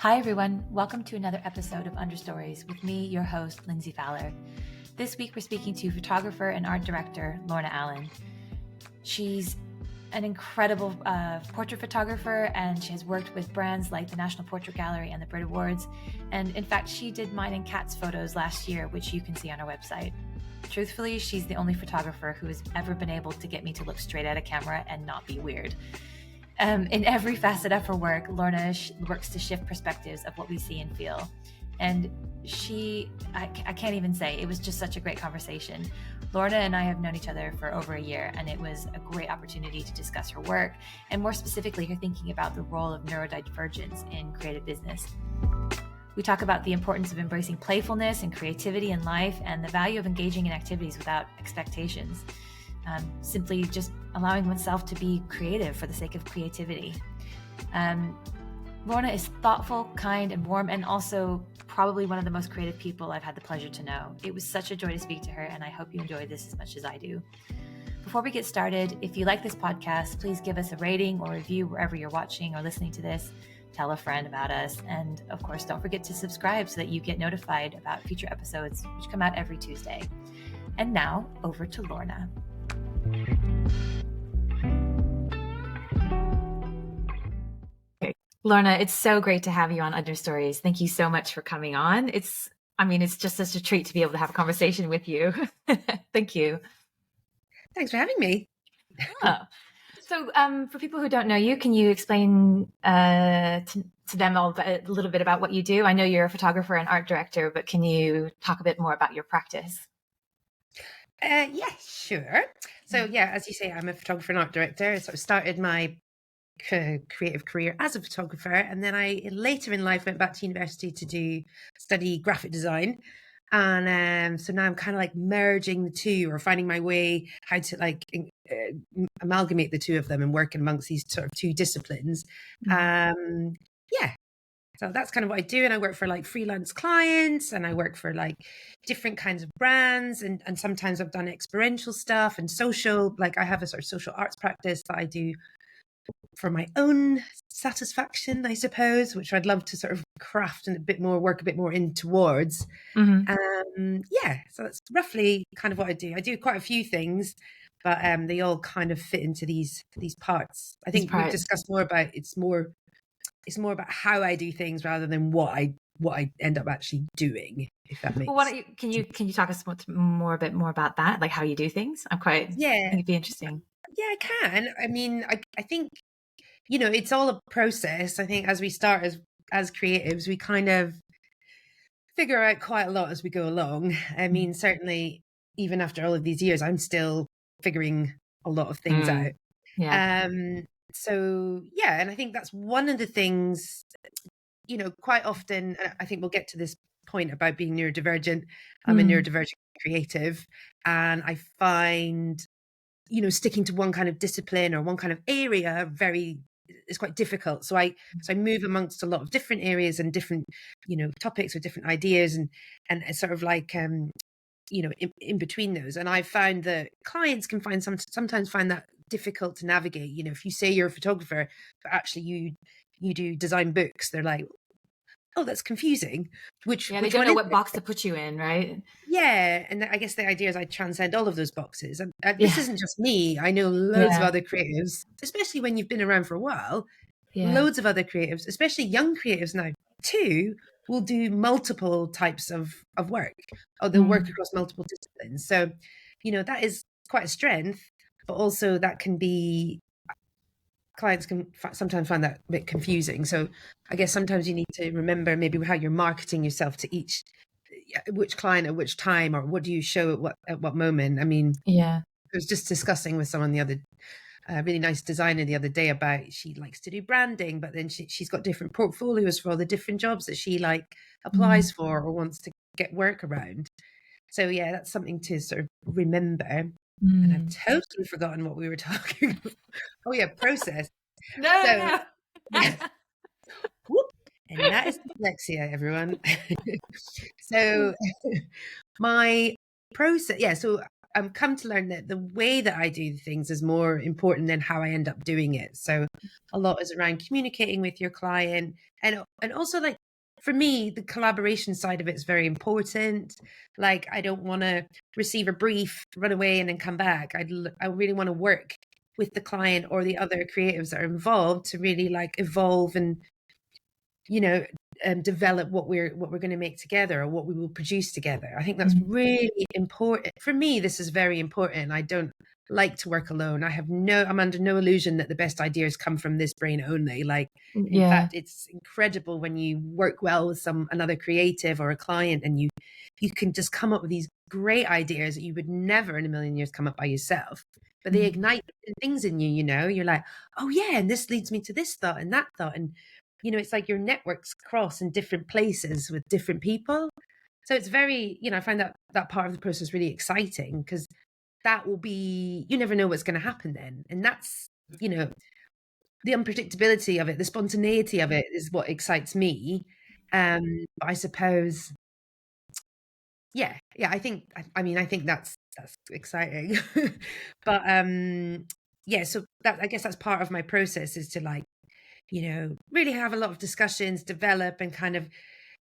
Hi everyone, welcome to another episode of Understories with me, your host, Lindsay Fowler. This week we're speaking to photographer and art director, Lorna Allan. She's an incredible portrait photographer, and she has worked with brands like the National Portrait Gallery and the Brit Awards. And in fact, she did mine and Kat's photos last year, which you can see on our website. Truthfully, she's the only photographer who has ever been able to get me to look straight at a camera and not be weird. In every facet of her work, Lorna works to shift perspectives of what we see and feel. And I can't even say, it was just such a great conversation. Lorna and I have known each other for over a year, and it was a great opportunity to discuss her work, and more specifically, her thinking about the role of neurodivergence in creative business. We talk about the importance of embracing playfulness and creativity in life, and the value of engaging in activities without expectations. Simply just allowing oneself to be creative for the sake of creativity. Lorna is thoughtful, kind, and warm, and also probably one of the most creative people I've had the pleasure to know. It was such a joy to speak to her, and I hope you enjoyed this as much as I do. Before we get started, if you like this podcast, please give us a rating or review wherever you're watching or listening to this. Tell a friend about us, and of course, don't forget to subscribe so that you get notified about future episodes, which come out every Tuesday. And now, over to Lorna. Lorna, it's so great to have you on Understories. Thank you so much for coming on. It's just such a treat to be able to have a conversation with you. Thank you. Thanks for having me. So for people who don't know you, can you explain to them a little bit about what you do? I know you're a photographer and art director, but can you talk a bit more about your practice? Yeah, sure. So yeah, as you say, I'm a photographer and art director. I sort of started my creative career as a photographer, and then I later in life went back to university to study graphic design. And so now I'm kind of like merging the two, or finding my way how to amalgamate the two of them and work amongst these sort of two disciplines. Yeah. So that's kind of what I do. And I work for like freelance clients, and I work for like different kinds of brands. And sometimes I've done experiential stuff and social, like I have a sort of social arts practice that I do for my own satisfaction, I suppose, which I'd love to sort of craft and work a bit more in towards. Yeah, so that's roughly kind of what I do. I do quite a few things, but they all kind of fit into these parts. I think we've discussed more about it's more about how I do things rather than what I end up actually doing, if that makes sense. Can you talk us a bit more about that, like how you do things? I think it'd be interesting. Yeah, I can. I mean, I think, it's all a process. I think as we start as creatives, we kind of figure out quite a lot as we go along. I mean, certainly even after all of these years, I'm still figuring a lot of things out. Yeah. So yeah, and I think that's one of the things, quite often, and I think we'll get to this point about being neurodivergent. I'm a neurodivergent creative, and I find, sticking to one kind of discipline or one kind of area it's quite difficult. So I move amongst a lot of different areas and different, topics or different ideas, and sort of like, in between those. And I found that clients can sometimes find that difficult to navigate. If you say you're a photographer, but actually you do design books, they're like, oh, that's confusing. They don't know what box to put you in, right? Yeah, and I guess the idea is I transcend all of those boxes. And this isn't just me. I know loads of other creatives, especially when you've been around for a while. Loads of other creatives, especially young creatives now too, will do multiple types of work, or they'll work across multiple disciplines. So, that is quite a strength, but also that can be, clients can sometimes find that a bit confusing. So I guess sometimes you need to remember maybe how you're marketing yourself to which client at which time, or what do you show at what moment. I mean, I was just discussing with someone really nice designer the other day about, she likes to do branding, but then she's got different portfolios for all the different jobs that she applies for or wants to get work around. So yeah, that's something to sort of remember. And I've totally forgotten what we were talking about. Oh yeah, process. No. Whoop, and that is dyslexia, everyone. So my process, so come to learn that the way that I do things is more important than how I end up doing it. So a lot is around communicating with your client, and also, like, for me, the collaboration side of it is very important. Like, I don't want to receive a brief, run away, and then come back. I really want to work with the client or the other creatives that are involved to really like evolve and, you know, develop what we're going to make together, or what we will produce together. I think that's really important. For me, this is very important. I don't like to work alone. I'm under no illusion that the best ideas come from this brain only. Like, in fact, it's incredible when you work well with another creative or a client, and you can just come up with these great ideas that you would never in a million years come up by yourself. But they ignite things in you, you know. You're like, oh yeah, and this leads me to this thought and that thought. And, you know, it's like your networks cross in different places with different people. So it's very, you know, I find that part of the process really exciting, because that will be, you never know what's going to happen then. And that's, you know, the unpredictability of it, the spontaneity of it is what excites me. But I suppose, yeah, I think that's exciting. But yeah, so that, I guess that's part of my process, is to, like, you know, really have a lot of discussions, develop, and kind of,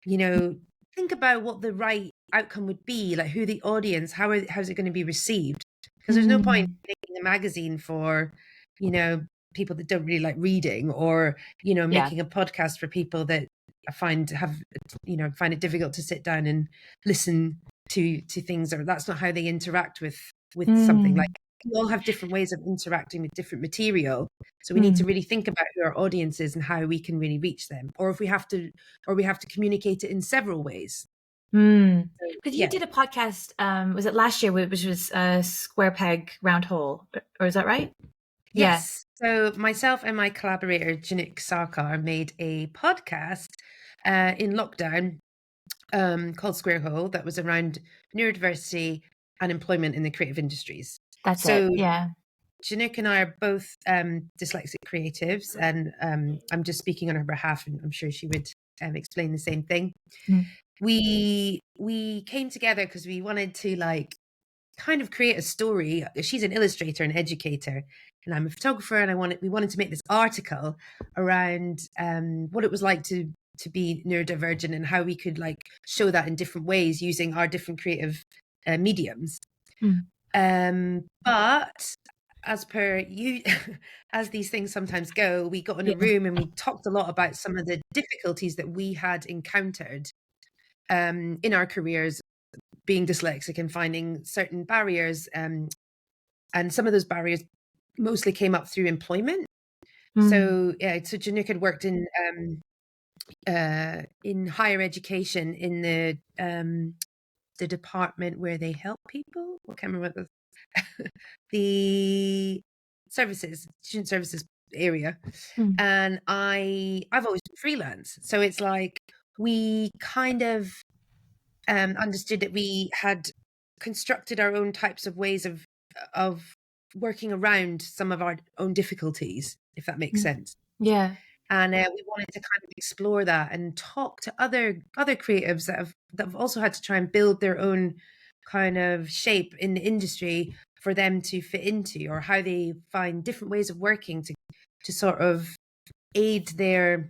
you know, think about what the right outcome would be, like who the audience, how's it going to be received? Because there's no point making a magazine for, you know, people that don't really like reading, or, you know, making a podcast for people that find it difficult to sit down and listen to things, or that's not how they interact with something. Like, we all have different ways of interacting with different material, so we need to really think about who our audience is and how we can really reach them, or if we have to communicate it in several ways. Because you did a podcast, was it last year, which was Square Peg Round Hole, or is that right? Yes. So myself and my collaborator Janik Sarkar made a podcast in lockdown called Square Hole, that was around neurodiversity and employment in the creative industries. That's it. Yeah. Janik and I are both dyslexic creatives, and I'm just speaking on her behalf, and I'm sure she would explain the same thing. We came together because we wanted to, like, kind of create a story. She's an illustrator and educator, and I'm a photographer, and we wanted to make this article around what it was like to be neurodivergent, and how we could, like, show that in different ways using our different creative mediums. But as per you, as these things sometimes go, we got in a room and we talked a lot about some of the difficulties that we had encountered in our careers, being dyslexic, and finding certain barriers. And some of those barriers mostly came up through employment. So Janik had worked in higher education, in the department where they help people. I can't remember the student services area. And I've always been freelance, so it's like we kind of understood that we had constructed our own types of ways of working around some of our own difficulties, if that makes sense. And we wanted to kind of explore that and talk to other creatives that have also had to try and build their own kind of shape in the industry for them to fit into, or how they find different ways of working to sort of aid their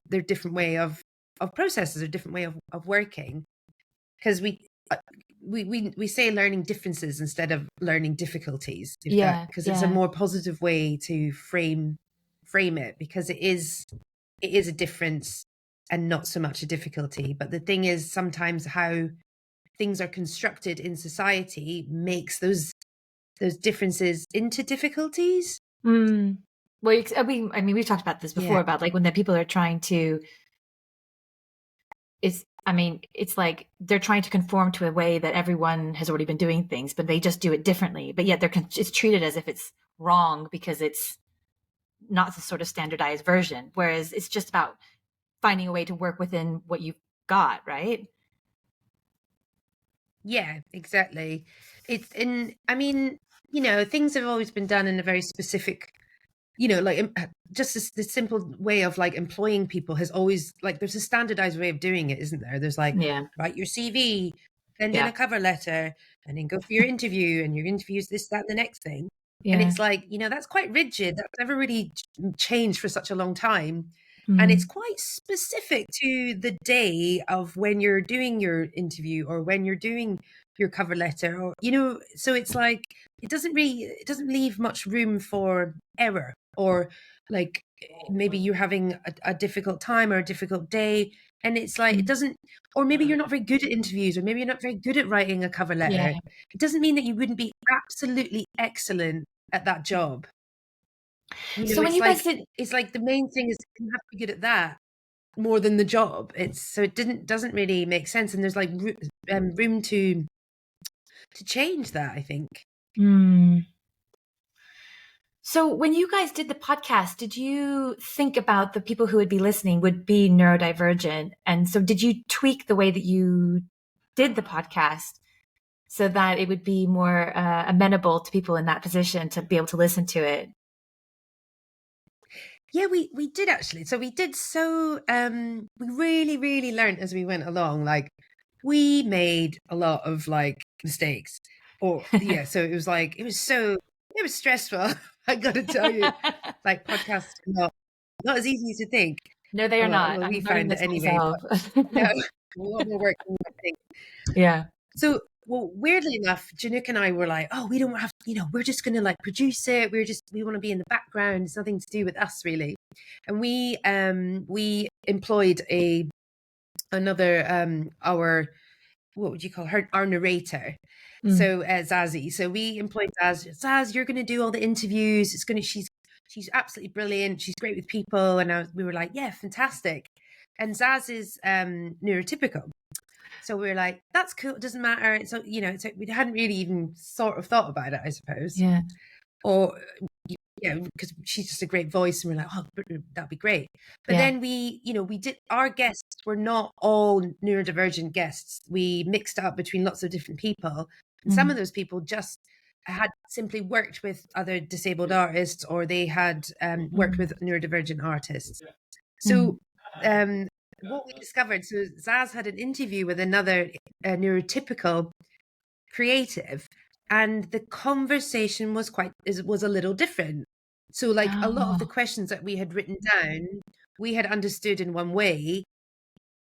different way of processes, or different way of working. Because we say learning differences instead of learning difficulties, because it's a more positive way to frame it, because it is a difference and not so much a difficulty. But the thing is, sometimes how things are constructed in society makes those differences into difficulties. Well, I mean, we've talked about this before, about, like, when the people are trying to, it's like they're trying to conform to a way that everyone has already been doing things, but they just do it differently. But yet it's treated as if it's wrong because it's not the sort of standardized version. Whereas it's just about finding a way to work within what you've got, right? Yeah, exactly. I mean, you know, things have always been done in a very specific, you know, like, just the simple way of, like, employing people has always, like, there's a standardized way of doing it, isn't there? There's, like, write your CV, then a cover letter, and then go for your interview, and your interview is this, that, and the next thing. And it's like, that's quite rigid. That's never really changed for such a long time. And it's quite specific to the day of when you're doing your interview or when you're doing your cover letter, or, so it's like, it doesn't leave much room for error, or like maybe you're having a difficult time or a difficult day. And it's like, it doesn't, or maybe you're not very good at interviews, or maybe you're not very good at writing a cover letter. It doesn't mean that you wouldn't be absolutely excellent at that job. So when you guys did, it's like the main thing is you have to be good at that more than the job. It doesn't really make sense. And there's like room to change that, I think. So when you guys did the podcast, did you think about the people who would be listening would be neurodivergent? And so did you tweak the way that you did the podcast so that it would be more amenable to people in that position to be able to listen to it? Yeah, we did actually. So we did. So we really, really learned as we went along. Like, we made a lot of like mistakes, or so it was like, it was stressful. I got to tell you, like, podcasts are not as easy as you think. No, they are not. Well, we found it anyway. A lot more work than I think. Yeah. So, well, weirdly enough, Janook and I were like, oh, we don't have, we're just going to like produce it. We want to be in the background. It's nothing to do with us, really. And we employed another our, what would you call her? Our narrator. So Zazie. So we employed Zaz, you're going to do all the interviews. She's absolutely brilliant. She's great with people. And we were like, yeah, fantastic. And Zaz is neurotypical. So we were like, that's cool. It doesn't matter. So, we hadn't really even sort of thought about it, I suppose. Yeah. Or, because she's just a great voice, and we're like, oh, that'd be great. But then we did, our guests were not all neurodivergent guests. We mixed up between lots of different people. And some of those people just had simply worked with other disabled artists, or they had worked with neurodivergent artists. So what we discovered, so Zaz had an interview with another neurotypical creative, and the conversation was a little different. So like a lot of the questions that we had written down, we had understood in one way,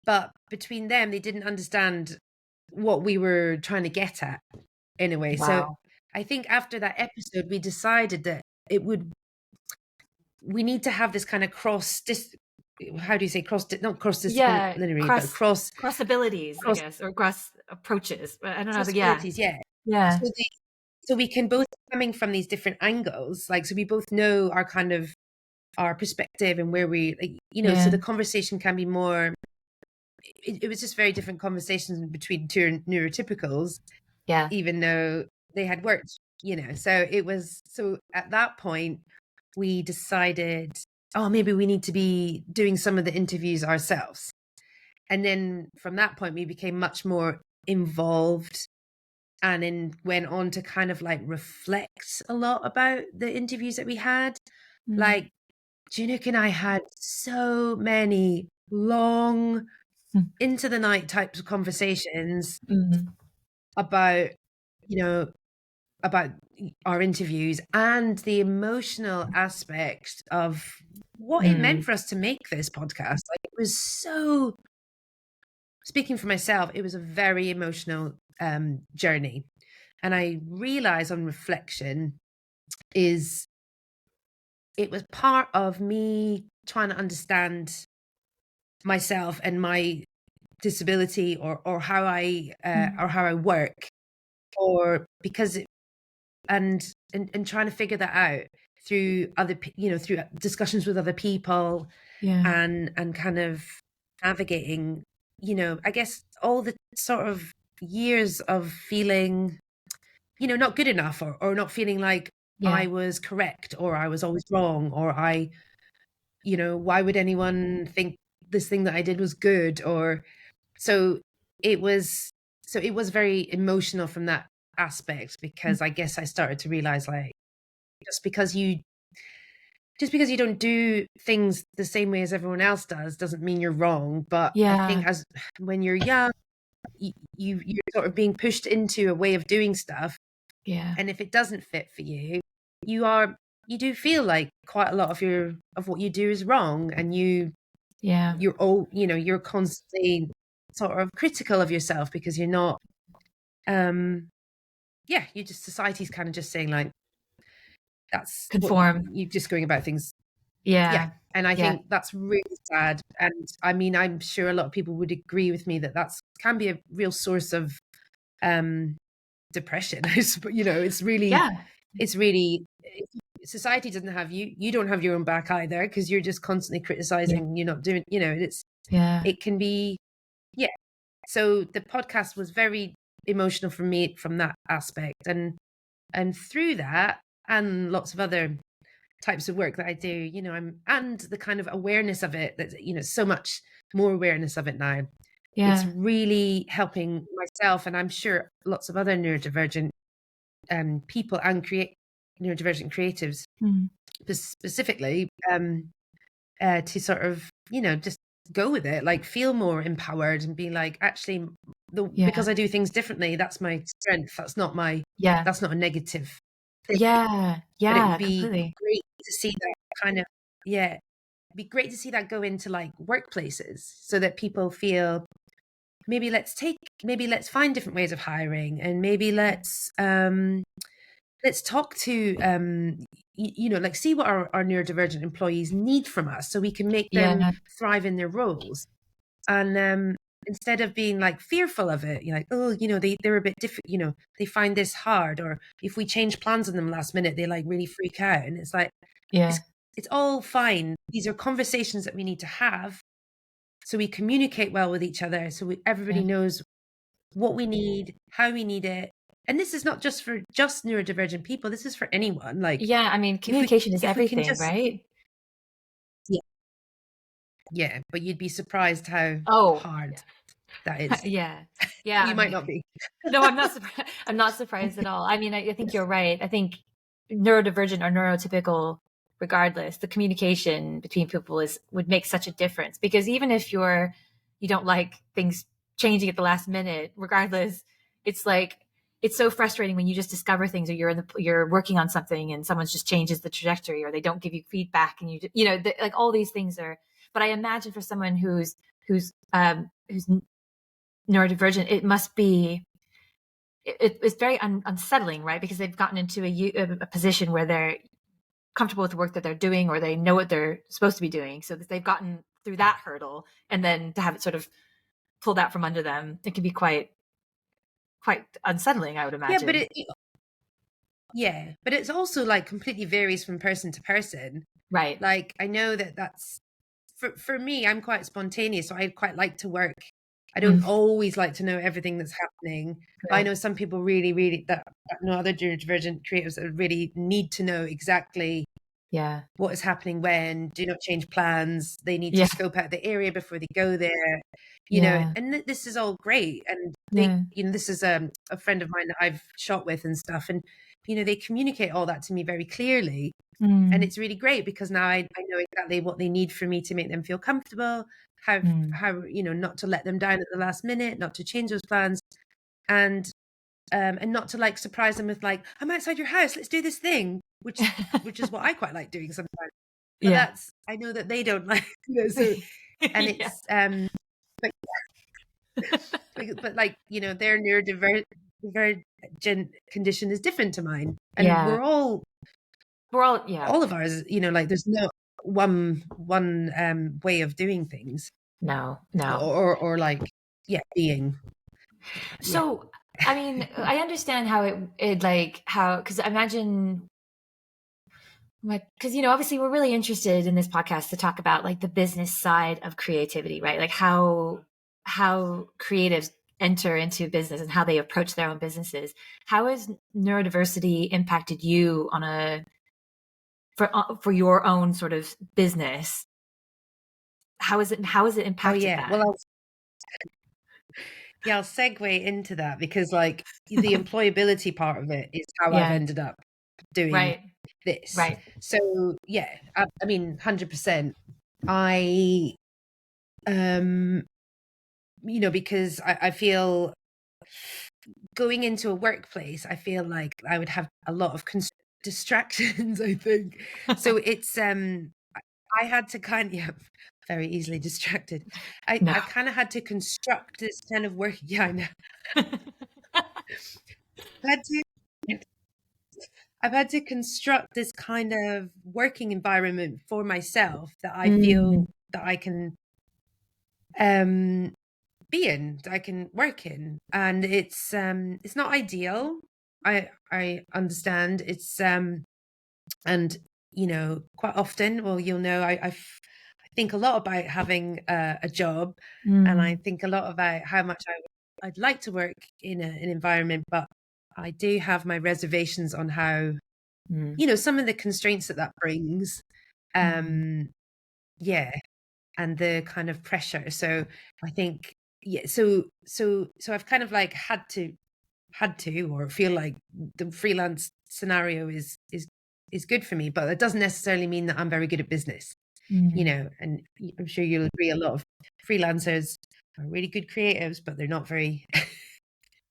but between them, they didn't understand what we were trying to get at in a way. Wow. So I think after that episode, we decided that we need to have this kind of how do you say not cross disciplinary, but cross abilities, I guess, or cross approaches. I don't know. But yeah. So we can both coming from these different angles, like, so we both know our kind of our perspective and where we, like, so the conversation can be more. It was just very different conversations between two neurotypicals. Yeah. Even though they had worked, so it was. So at that point, we decided, oh, maybe we need to be doing some of the interviews ourselves. And then from that point, we became much more involved, and then went on to kind of like reflect a lot about the interviews that we had. Like, Janook and I had so many long into the night types of conversations about, about our interviews and the emotional aspect of what it meant for us to make this podcast. Like, it was so, speaking for myself, it was a very emotional journey. And I realized on reflection it was part of me trying to understand myself and my disability, or how I work, or because and trying to figure that out through through discussions with other people, and kind of navigating, I guess, all the sort of years of feeling, not good enough, or not feeling like I was correct, or I was always wrong, or why would anyone think this thing that I did was good? Or so it was very emotional from that aspect, because I guess I started to realize, like, just because you don't do things the same way as everyone else does doesn't mean you're wrong. But I think when you're young, you're sort of being pushed into a way of doing stuff. Yeah. And if it doesn't fit for you, you do feel like quite a lot of what you do is wrong, and you're constantly sort of critical of yourself because you're not, society's kind of just saying like, that's what Conform. you're just going about things. Yeah. And I think that's really sad. And I mean, I'm sure a lot of people would agree with me that can be a real source of depression. It's really, society doesn't have you don't have your own back either, because you're just constantly criticizing. You're not doing, it can be, so the podcast was very emotional for me from that aspect, and through that and lots of other types of work that I do, and the kind of awareness of it, that so much more awareness of it now. It's really helping myself, and I'm sure lots of other neurodivergent people and neurodivergent creatives specifically, to sort of just go with it, like feel more empowered and be like, actually, because I do things differently, that's my strength. That's not a negative thing. But it would be completely great to see that kind of, it'd be great to see that go into like workplaces, so that people feel, maybe let's find different ways of hiring, and maybe let's talk to like see what our neurodivergent employees need from us, so we can make them thrive in their roles. And instead of being like fearful of it, you're like, oh, they're a bit different, they find this hard, or if we change plans on them last minute, they like really freak out. And it's like, it's all fine. These are conversations that we need to have, so we communicate well with each other, so everybody knows what we need, how we need it. And this is not just for just neurodivergent people. This is for anyone. Like, I mean, communication is everything, right? Yeah, but you'd be surprised how hard that is. You might not be. No, I'm not surprised. I'm not surprised at all. I mean, I think you're right. I think neurodivergent or neurotypical, regardless, the communication between people would make such a difference, because even if you don't like things changing at the last minute, regardless, it's like, it's so frustrating when you just discover things, or you're working on something and someone just changes the trajectory, or they don't give you feedback, and like all these things are. But I imagine for someone who's neurodivergent, it must be, it's very unsettling, right? Because they've gotten into a position where they're comfortable with the work that they're doing, or they know what they're supposed to be doing, so that they've gotten through that hurdle, and then to have it sort of pulled out from under them, it can be quite unsettling, I would imagine. But it's also like completely varies from person to person, right? Like, I know that's for me, I'm quite spontaneous, so I quite like to work. I don't always like to know everything that's happening. Right. I know some people really, really, that other neurodivergent creatives that really need to know exactly what is happening when. Do not change plans. They need to scope out the area before they go there. You know, and this is all great. And this is a friend of mine that I've shot with and stuff. And, they communicate all that to me very clearly. And it's really great, because now I know exactly what they need from me to make them feel comfortable, how not to let them down at the last minute, not to change those plans, and not to like surprise them with like, I'm outside your house, let's do this thing, which is what I quite like doing sometimes. But I know that they don't like, so, and it's but like, their neurodivergent condition is different to mine, and we're all all of ours, like there's no one way of doing things. No. Or like, being. So, I mean, I understand how because I imagine, because, obviously we're really interested in this podcast to talk about like the business side of creativity, right? Like how creatives enter into business and how they approach their own businesses. How has neurodiversity impacted you for your own sort of business? How is it impacted that? Well, I'll segue into that, because like the employability part of it is how I've ended up doing this. Right. So I mean, 100%. I because I feel going into a workplace, I feel like I would have a lot of distractions, I think. So it's I had to very easily distracted. No. I've kind of had to construct this kind of work. Yeah, I know. Had to I've had to construct this kind of working environment for myself that I feel that I can be in, that I can work in. And it's not ideal. I understand. It's and quite often, well, I think a lot about having a job, and I think a lot about how much I'd like to work in an environment, but I do have my reservations on how some of the constraints that brings, yeah, and the kind of pressure. So I think, so I've kind of like had to, or feel like the freelance scenario is good for me, but that doesn't necessarily mean that I'm very good at business, and I'm sure you'll agree a lot of freelancers are really good creatives, but they're not very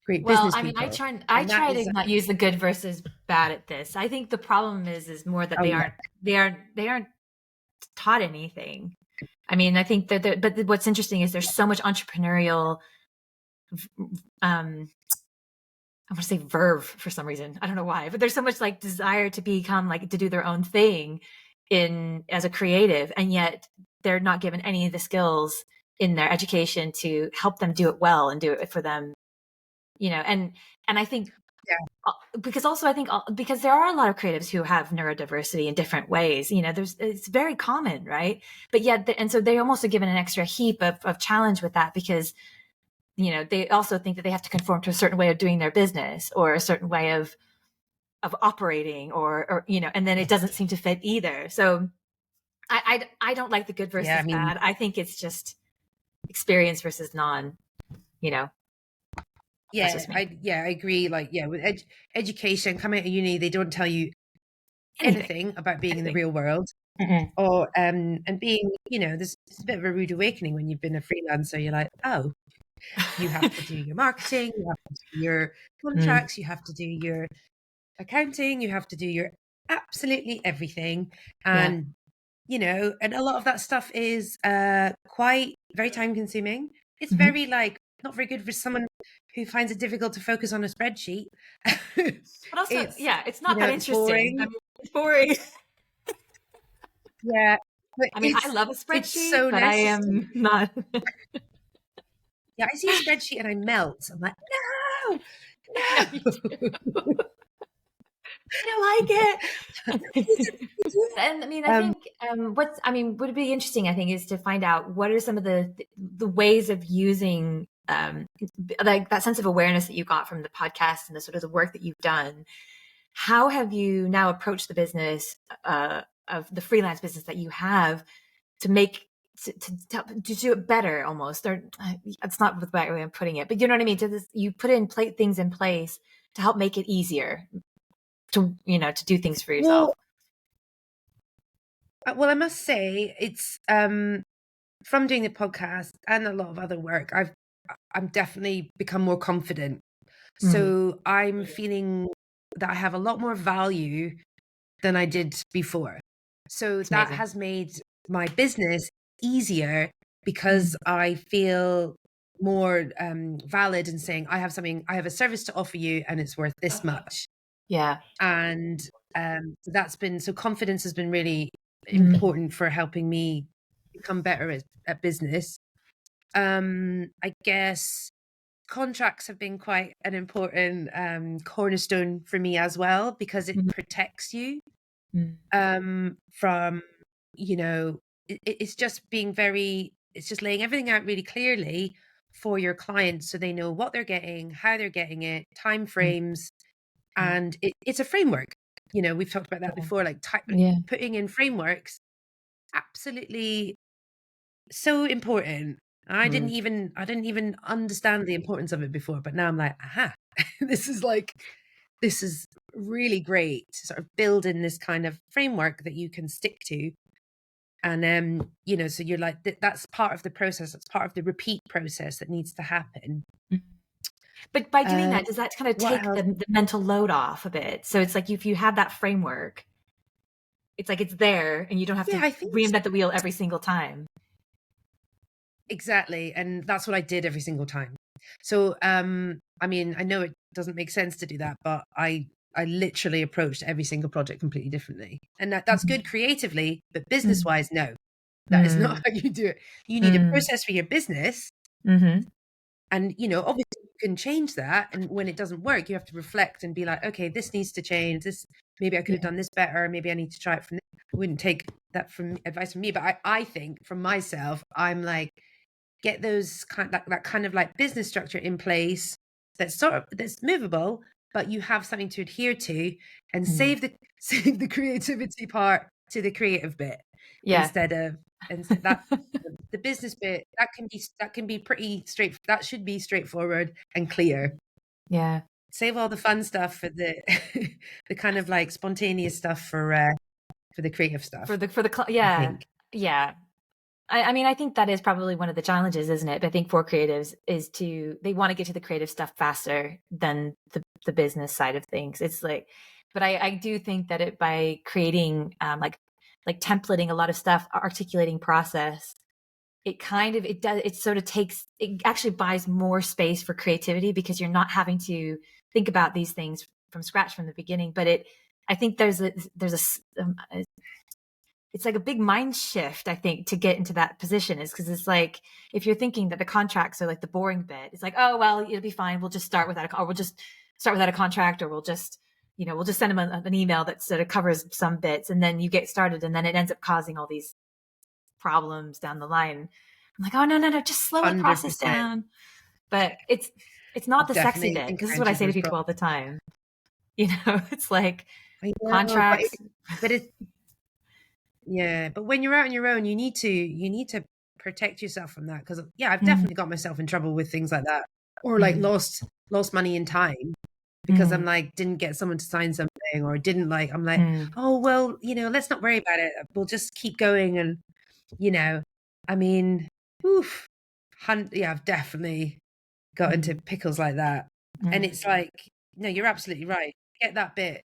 great Well, business I mean, I people. try I And that try is, to not use the good versus bad at this. I think the problem is more that oh yeah, they aren't taught anything. I mean, I think that but what's interesting is there's so much entrepreneurial I want to say verve for some reason. I don't know why, but there's so much like desire to become like to do their own thing in as a creative, and yet they're not given any of the skills in their education to help them do it well and do it for them, and I think because also I think because there are a lot of creatives who have neurodiversity in different ways, it's very common, right? But yet, and so they almost are given an extra heap of challenge with that because they also think that they have to conform to a certain way of doing their business or a certain way of operating or and then it doesn't seem to fit either. So I don't like the good versus yeah. I mean, bad. I think it's just experience versus non, that's just me. I agree. Like, yeah, with education, coming out of uni, they don't tell you Anything. anything about being in the Anything. real world, or and being, there's a bit of a rude awakening when you've been a freelancer. You're like, oh, you have to do your marketing, you have to do your contracts, you have to do your accounting, you have to do your absolutely everything. Yeah. And and a lot of that stuff is quite very time consuming. It's very like not very good for someone who finds it difficult to focus on a spreadsheet. But also, It's yeah, it's not that it's interesting. I boring. mean, it's boring. Yeah, but I mean, I love a it's spreadsheet, so but I necessary. am not. Yeah, I see a spreadsheet and I melt. I'm like, no, I know you do. no. I don't like it. And I mean, I um, think would be interesting, I think, is to find out what are some of the ways of using like that sense of awareness that you got from the podcast and the sort of the work that you've done. How have you now approached the business of the freelance business that you have to make to do it better almost, or it's not the right way I'm putting it, but you know what I mean? You put things in place to help make it easier to do things for yourself. Well, I must say it's from doing the podcast and a lot of other work, I'm definitely become more confident. So I'm feeling that I have a lot more value than I did before. So It's that amazing. has made my business easier because I feel more valid in saying I have a service to offer you and it's worth this much. Yeah. And so confidence has been really important for helping me become better at business. I guess contracts have been quite an important cornerstone for me as well, because it protects you from, it's just it's just laying everything out really clearly for your clients so they know what they're getting, how they're getting it, time frames, and it's a framework. We've talked about that before, like putting in frameworks, absolutely so important. I didn't even understand the importance of it before, but now I'm like, aha, this is really great to sort of build in this kind of framework that you can stick to. And you know, so you're like, that's part of the process. That's part of the repeat process that needs to happen. But by doing that, does that kind of What take else? the mental load off a bit? So it's like if you have that framework, it's like it's there and you don't have Yeah, to I think reinvent the wheel every single time. exactly. And that's what I did every single time. So, I mean, I know it doesn't make sense to do that, but I literally approached every single project completely differently. And that's good creatively, but business-wise, no. That is not how you do it. You need a process for your business. And, you know, obviously you can change that. And when it doesn't work, you have to reflect and be like, okay, this needs to change. This, maybe I could have done this better. Maybe I need to try it from this. I wouldn't take that from advice from me, but I think from myself, I'm like, get those that kind of like business structure in place that's that's movable, but you have something to adhere to, and save the creativity part to the creative bit instead of that the business bit that can be pretty straight. That should be straightforward and clear. Yeah. Save all the fun stuff for the the kind of like spontaneous stuff for the creative stuff. Yeah. I mean, I think that is probably one of the challenges, isn't it? I think for creatives is they want to get to the creative stuff faster than the business side of things. It's like, but I do think that by creating like templating a lot of stuff, articulating process, it actually buys more space for creativity because you're not having to think about these things from scratch from the beginning. But I think it's like a big mind shift, I think, to get into that position, is because it's like, if you're thinking that the contracts are like the boring bit, it's like, oh, well, it'll be fine. We'll just start without a contract, or we'll just send them an email that sort of covers some bits, and then you get started, and then it ends up causing all these problems down the line. I'm like, oh, no, just slow the process down. But it's not the sexy bit. This is what I say to people all the time. You know, it's like contracts. But it's yeah, but when you're out on your own, you need to protect yourself from that, because I've definitely got myself in trouble with things like that, or like lost money and time because I'm like, didn't get someone to sign something, or didn't like, I'm like, oh well, you know, let's not worry about it. We'll just keep going. And you know, I mean, I've definitely got into pickles like that. And it's like, no, you're absolutely right. Get that bit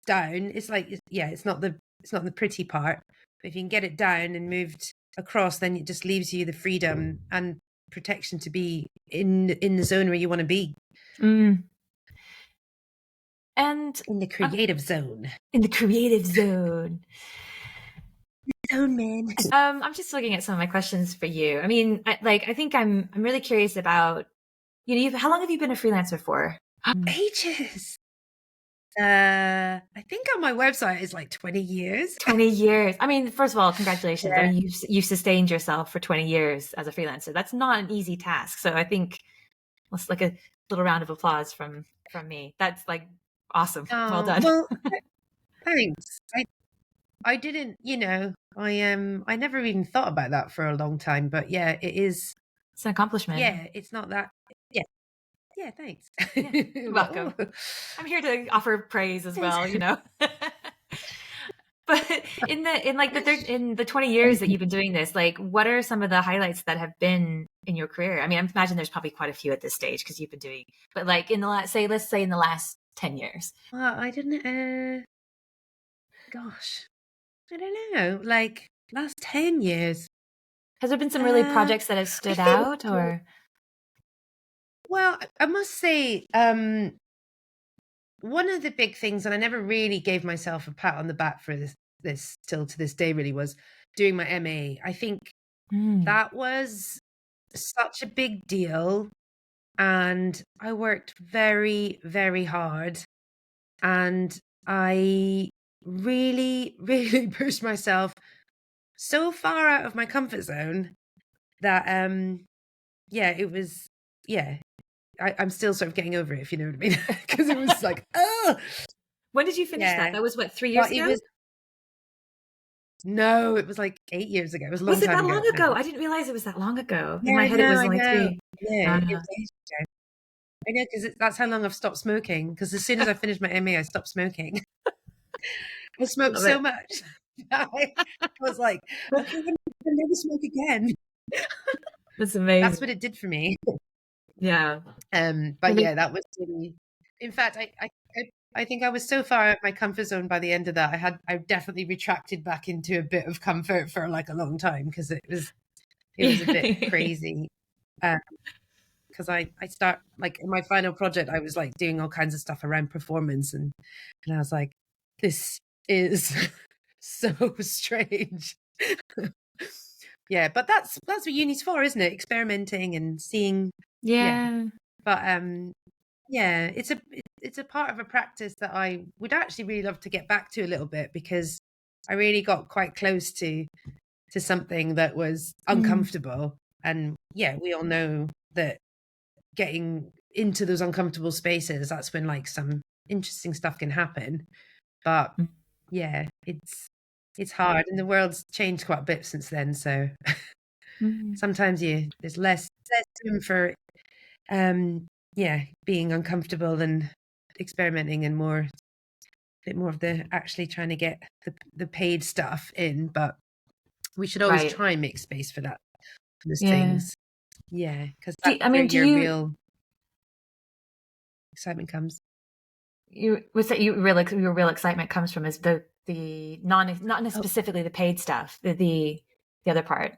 down. It's like, it's not the pretty part. But if you can get it down and moved across, then it just leaves you the freedom and protection to be in the zone where you want to be. And in the creative zone. In the creative zone. Zone, man. I'm just looking at some of my questions for you. I mean, I think I'm really curious about, you know, how long have you been a freelancer for? Ages. I think on my website it's like 20 years. 20 years. I mean, first of all, congratulations. Yeah. I mean, you've sustained yourself for 20 years as a freelancer. That's not an easy task. So I think it's like a little round of applause from me. That's like awesome. Well done. Well, thanks. I didn't, you know, I never even thought about that for a long time, but yeah, it is. It's an accomplishment. Yeah, it's not that. Yeah, thanks. Yeah, you're welcome. I'm here to offer praise as well, you know. But in the 20 years that you've been doing this, like, what are some of the highlights that have been in your career? I mean, I imagine there's probably quite a few at this stage because you've been doing, but like in the last, let's say in the last 10 years. Well, I didn't, gosh, I don't know, like last 10 years. Has there been some really projects that have stood out, or? Well, I must say, one of the big things, and I never really gave myself a pat on the back for this till to this day, really, was doing my MA. I think that was such a big deal, and I worked very, very hard, and I really, really pushed myself so far out of my comfort zone that, it was, I'm still sort of getting over it, if you know what I mean, because it was like, oh. When did you finish that? That was what, 3 years ago? No, it was like 8 years ago. It was a long time ago. Was it that long ago? I didn't realize it was that long ago. In my head, it was only 3. Yeah, it was ages ago. I know, because that's how long I've stopped smoking. Because as soon as I finished my MA, I stopped smoking. I smoked so much. I was like, okay, I'm gonna never smoke again. That's amazing. That's what it did for me. Yeah. But yeah, that was really. In fact, I think I was so far out of my comfort zone by the end of that. I definitely retracted back into a bit of comfort for like a long time because it was a bit crazy. Because I start like in my final project, I was like doing all kinds of stuff around performance, and I was like, this is so strange. Yeah, but that's what uni's for, isn't it? Experimenting and seeing. Yeah. But yeah, it's a part of a practice that I would actually really love to get back to a little bit, because I really got quite close to something that was uncomfortable. And yeah, we all know that getting into those uncomfortable spaces, that's when like some interesting stuff can happen. But yeah, it's hard, and the world's changed quite a bit since then. So sometimes there's less room for yeah, being uncomfortable and experimenting, and a bit more of the actually trying to get the paid stuff in. But we should always try and make space for those things. Yeah, because that's where your real excitement comes. Your real excitement comes from is the not specifically the paid stuff, the other part.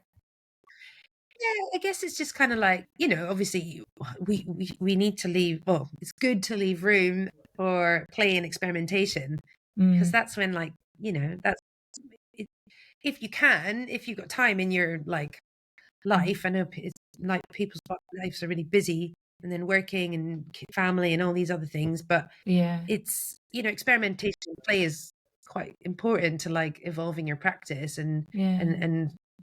Yeah, I guess it's just kind of like, obviously we need to leave. Well, it's good to leave room for play and experimentation, because that's when, like, that's it, if you've got time in your like life. I know it's like people's lives are really busy, and then working and family and all these other things, but it's, experimentation, play is quite important to like evolving your practice and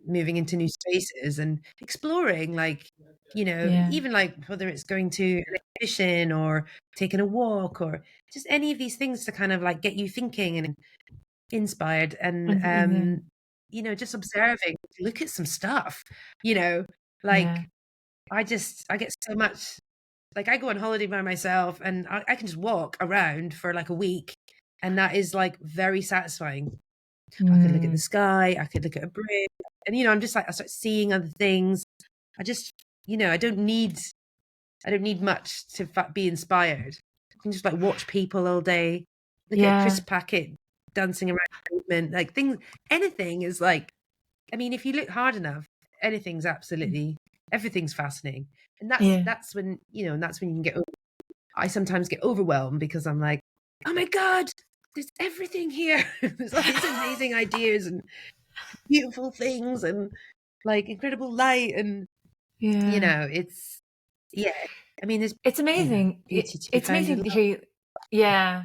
moving into new spaces and exploring, like, even like whether it's going to an exhibition or taking a walk or just any of these things to kind of like get you thinking and inspired, and just observing. Look at some stuff, like I get so much, like I go on holiday by myself, and I can just walk around for like a week, and that is like very satisfying. I could look at the sky, I could look at a bridge, and I'm just like, I start seeing other things. I just, I don't need much to be inspired. I can just like watch people all day, look at Chris Packett dancing around the pavement, like things. Anything is like, I mean, if you look hard enough, everything's fascinating, and that's when that's when you can get. I sometimes get overwhelmed because I'm like, oh my god, there's everything here. There's all these amazing ideas and beautiful things and like incredible light, and it's I mean, it's amazing. It's amazing to hear you. Yeah.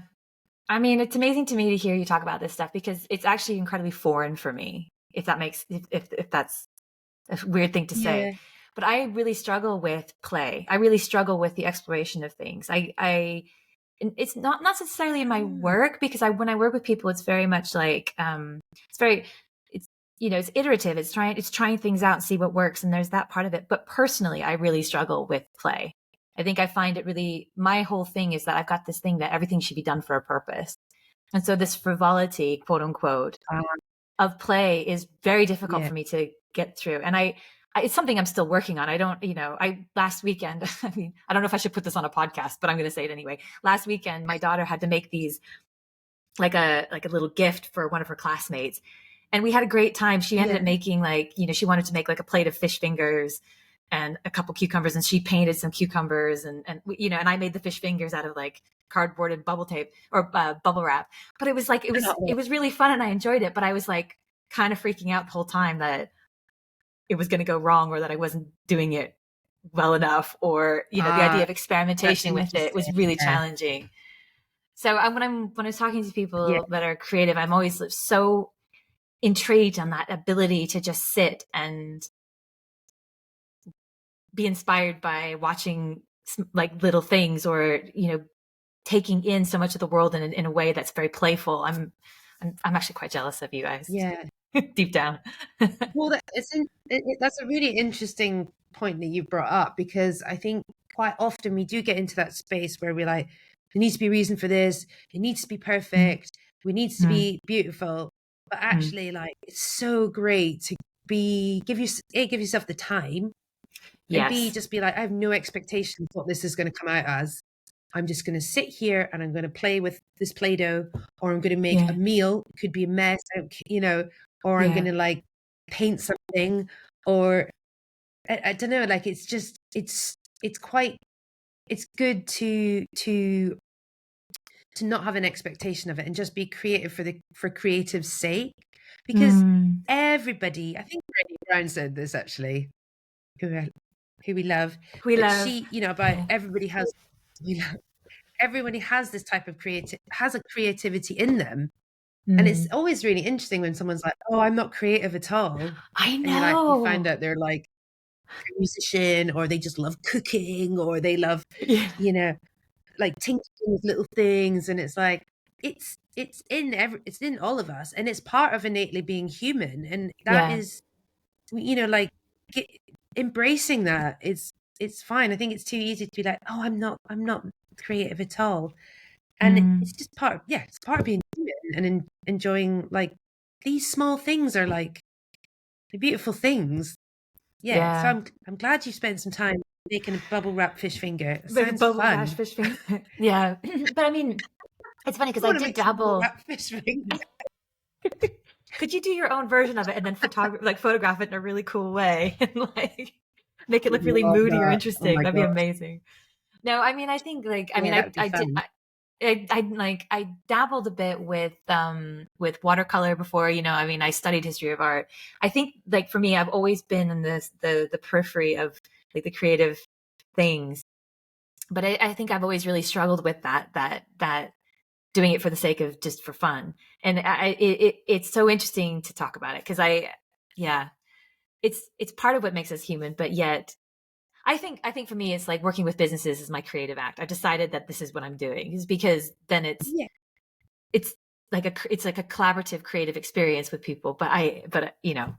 I mean, it's amazing to me to hear you talk about this stuff, because it's actually incredibly foreign for me, if that's a weird thing to say. But I really struggle with play. I really struggle with the exploration of things. It's not necessarily in my work, because when I work with people, it's very much like, it's iterative. It's trying things out and see what works. And there's that part of it. But personally, I really struggle with play. I think I find it really, my whole thing is that I've got this thing that everything should be done for a purpose. And so this frivolity, quote unquote, of play is very difficult for me to get through. And it's something I'm still working on. I don't, last weekend, I mean, I don't know if I should put this on a podcast, but I'm going to say it anyway. Last weekend, my daughter had to make these, like a little gift for one of her classmates. And we had a great time. She ended up making she wanted to make like a plate of fish fingers and a couple cucumbers, and she painted some cucumbers, and I made the fish fingers out of like cardboard and bubble tape or bubble wrap. But it was like, it was really fun, and I enjoyed it. But I was like kind of freaking out the whole time that it was going to go wrong, or that I wasn't doing it well enough, or the idea of experimentation with it was really challenging. So when I'm talking to people that are creative, I'm always so intrigued on that ability to just sit and be inspired by watching like little things, or taking in so much of the world in a way that's very playful. I'm actually quite jealous of you guys. Deep down. Well, that's a really interesting point that you brought up, because I think quite often we do get into that space where we're like, there needs to be a reason for this, it needs to be perfect, it needs to be beautiful. but actually like it's so great to give yourself the time, and B, just be like, I have no expectations what this is going to come out as. I'm just going to sit here and I'm going to play with this Play-Doh, or I'm going to make a meal. It could be a mess, you know, or I'm going to like paint something, or I don't know. Like it's just it's good to not have an expectation of it and just be creative for creative's sake, because everybody, I think Brené Brown said this actually, who we love, she, you know, about everybody has, you know, everybody has this type of has a creativity in them. And it's always really interesting when someone's like, oh, I'm not creative at all. I know. And you find out they're like a musician, or they just love cooking, or they love, you know, like tinkering with little things. And it's like, it's in all of us, and it's part of innately being human. And that is, you know, like embracing that it's fine. I think it's too easy to be like, oh, I'm not creative at all. And it's just it's part of being human and enjoying, like, these small things are like the beautiful things. So I'm glad you spent some time making a bubble wrap fish finger. It sounds fun. Fish finger. But I mean, it's funny because I did dabble. Fish finger. Could you do your own version of it and then photograph it in a really cool way and like make it look really moody or interesting? That'd be amazing. No, I mean, I think like, I mean, I dabbled a bit with watercolor before, you know. I mean, I studied history of art. I think like for me, I've always been in the periphery of like the creative things, but I think I've always really struggled with that doing it for the sake of just for fun. And it's so interesting to talk about it because it's part of what makes us human, but yet I think for me, it's like working with businesses is my creative act. I've decided that this is what I'm doing, is because then it's like a collaborative creative experience with people. But you know,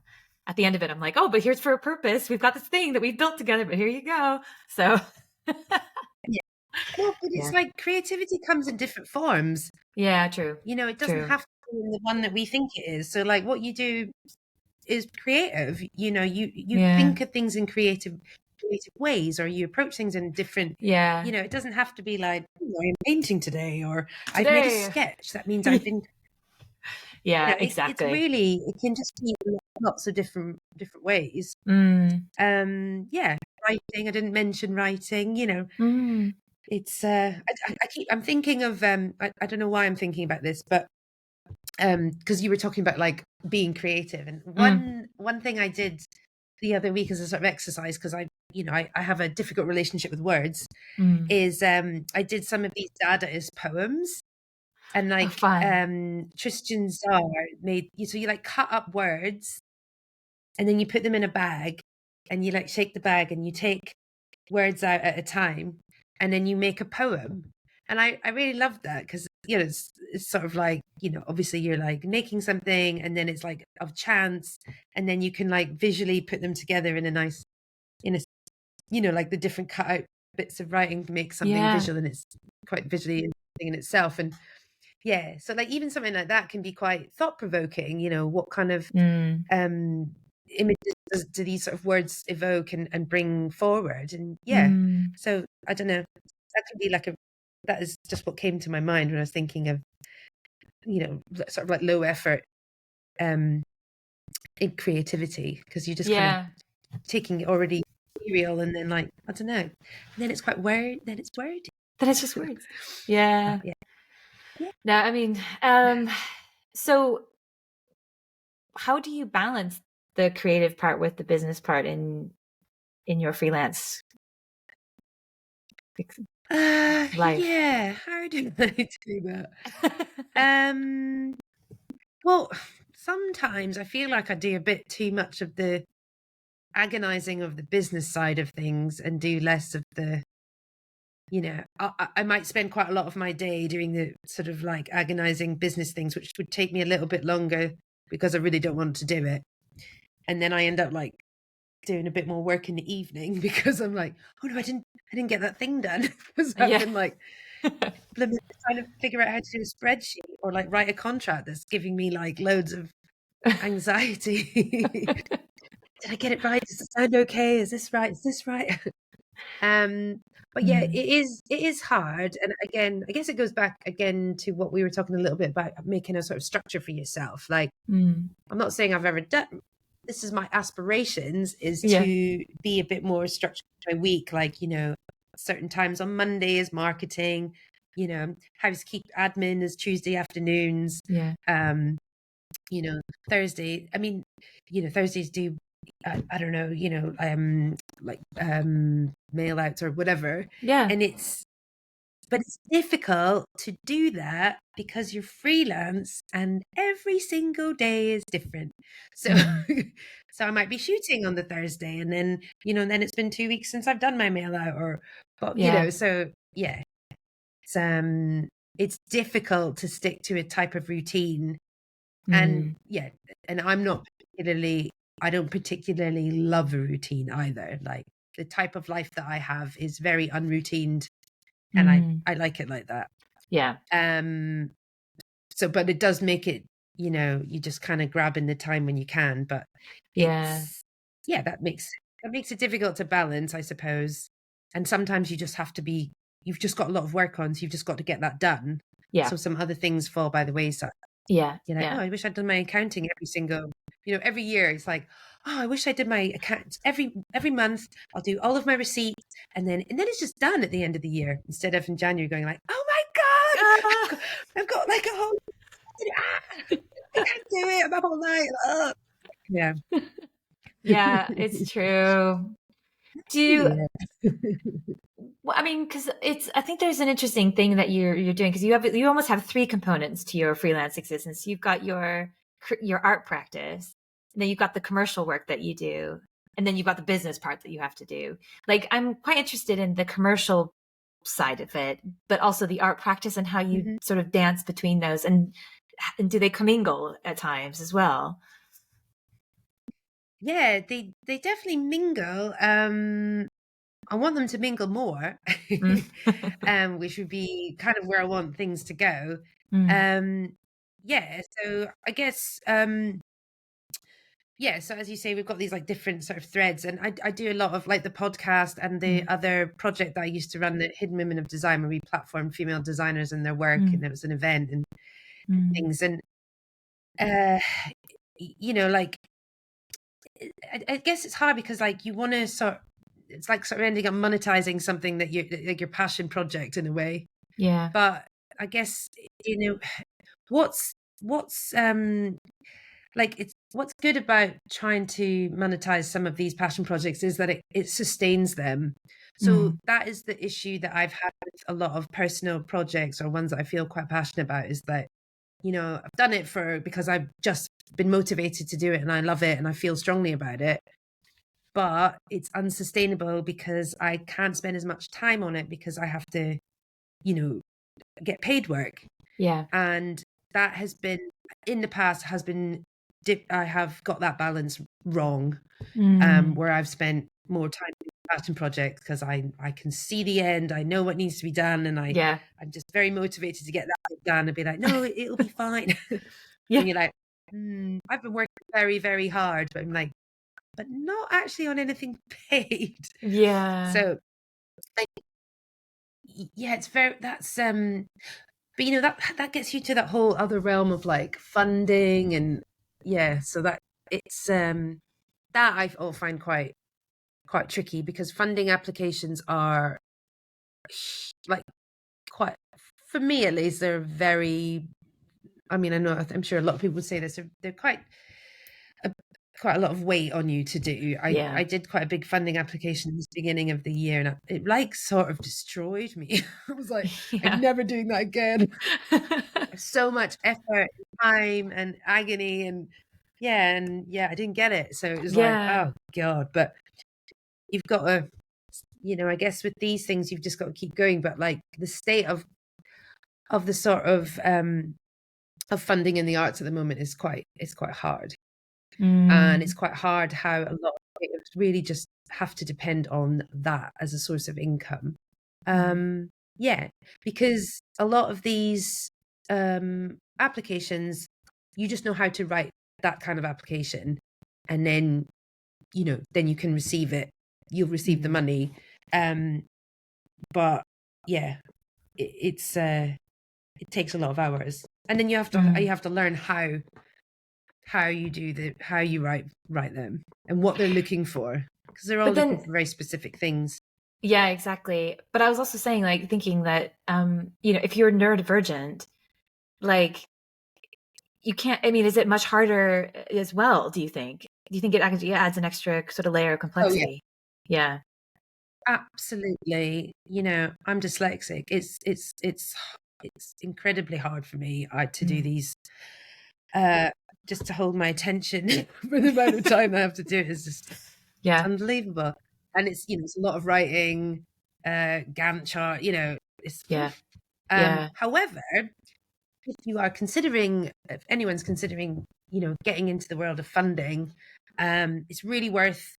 at the end of it, I'm like, oh, but here's for a purpose. We've got this thing that we've built together, but here you go. So well, but it's like creativity comes in different forms. Yeah, true. You know, it doesn't have to be the one that we think it is. So like what you do is creative. You know, you think of things in creative ways, or you approach things in different, you know, it doesn't have to be like, oh, I'm painting today, or I've made a sketch. That means I've been you know, exactly. It's really, it can just be lots of different ways. Writing, I didn't mention writing, you know. It's I'm thinking of I don't know why I'm thinking about this, but because you were talking about like being creative, and one thing I did the other week as a sort of exercise, because I have a difficult relationship with words, is I did some of these Dadaist poems, and like Tristan Czar made, so you like cut up words and then you put them in a bag and you like shake the bag and you take words out at a time and then you make a poem. And I really loved that, because, you know, it's sort of like, you know, obviously you're like making something and then it's like of chance, and then you can like visually put them together in a nice, you know, like the different cut out bits of writing make something visual, and it's quite visually interesting in itself. And so like even something like that can be quite thought provoking, you know, what kind of images do these sort of words evoke and bring forward? And so I don't know, that could be like that is just what came to my mind when I was thinking of, you know, sort of like low effort in creativity, because you're just kind of taking already material and then like, I don't know, and then it's quite weird, then it's wordy, then it's just words. No, I mean, so how do you balance the creative part with the business part in your freelance life? How do I do that? Well, sometimes I feel like I do a bit too much of the agonizing of the business side of things and do less of the, you know, I might spend quite a lot of my day doing the sort of like agonizing business things, which would take me a little bit longer because I really don't want to do it. And then I end up like doing a bit more work in the evening because I'm like, oh no, I didn't get that thing done, because I've been like trying to figure out how to do a spreadsheet, or like write a contract that's giving me like loads of anxiety. Did I get it right? Does it sound okay? Is this right? Is this right? But yeah, it is hard. And again, I guess it goes back again to what we were talking a little bit about, making a sort of structure for yourself. Like, I'm not saying I've ever done, this is my aspirations, is to be a bit more structured by week. Like, you know, certain times on Monday is marketing, you know, housekeep admin is Tuesday afternoons. You know, Thursday, I mean, you know, Thursdays do, I don't know, you know, like mail outs or whatever. And but it's difficult to do that because you're freelance and every single day is different. So, so I might be shooting on the Thursday, and then, you know, and then it's been 2 weeks since I've done my mail out, or, but you know, so yeah, it's difficult to stick to a type of routine. And yeah, and I don't particularly love a routine either. Like, the type of life that I have is very unroutined, and I like it like that. So, but it does make it, you know, you just kind of grab in the time when you can, but that makes it difficult to balance, I suppose. And sometimes you just have to be, you've just got a lot of work on, so you've just got to get that done. So some other things fall by the wayside. You're like, oh, I wish I'd done my accounting every single, you know, every year. It's like, oh, I wish I did my accounts every month. I'll do all of my receipts, and then it's just done at the end of the year, instead of in January going like, oh my God, I've got like a whole, I can't do it. I'm up all night. Yeah, it's true. Well, I mean, because I think there's an interesting thing that you're doing, because you almost have three components to your freelance existence. You've got your art practice, and then you've got the commercial work that you do, and then you've got the business part that you have to do. Like, I'm quite interested in the commercial side of it, but also the art practice and how you sort of dance between those, and do they commingle at times as well? Yeah, they definitely mingle. I want them to mingle more, which would be kind of where I want things to go. Yeah, so I guess, yeah, so as you say, we've got these like different sort of threads, and I do a lot of like the podcast and the other project that I used to run, the Hidden Women of Design, where we platform female designers and their work, and it was an event and things. And, you know, like, I guess it's hard because like you want to it's like sort of ending up monetizing something that like your passion project in a way. But I guess, you know, what's like, what's good about trying to monetize some of these passion projects is that it sustains them. So that is the issue that I've had with a lot of personal projects, or ones that I feel quite passionate about, is that, you know, I've done it because I've just been motivated to do it and I love it and I feel strongly about it. But it's unsustainable because I can't spend as much time on it because I have to, you know, get paid work. And that has been, in the past, I have got that balance wrong, where I've spent more time in passion projects because I can see the end, I know what needs to be done, and I'm just very motivated to get that done and be like, no, it'll be fine. And you're like, I've been working very, very hard, but I'm like, but not actually on anything paid. So like, yeah, it's very, that's but you know, that gets you to that whole other realm of like funding, and so that it's that I all find quite tricky, because funding applications are like quite, for me at least, they're very, I mean, I'm sure a lot of people would say this, they're quite a lot of weight on you to do. I did quite a big funding application in the beginning of the year, and it like sort of destroyed me. I was like, I'm never doing that again. So much effort, time, and agony, and I didn't get it. So it was like, oh God. But you've got to, you know, I guess with these things, you've just got to keep going. But like the state of the sort of funding in the arts at the moment is quite hard. And it's quite hard how a lot of creatives really just have to depend on that as a source of income. Because a lot of these applications, you just know how to write that kind of application, and then then you can receive it. You'll receive the money. But yeah, it takes a lot of hours, and then you have to learn how you write them and what they're looking for, because they're all looking for very specific things. Yeah, exactly. But I was also saying, like, thinking that if you're neurodivergent, like, you can't, I mean, is it much harder as well, do you think? Do you think it actually adds an extra sort of layer of complexity? Yeah. Absolutely. I'm dyslexic. It's incredibly hard for me to do these, just to hold my attention for the amount of time I have to do it is just it's unbelievable. And it's it's a lot of writing, Gantt chart, it's however, if anyone's considering, getting into the world of funding, it's really worth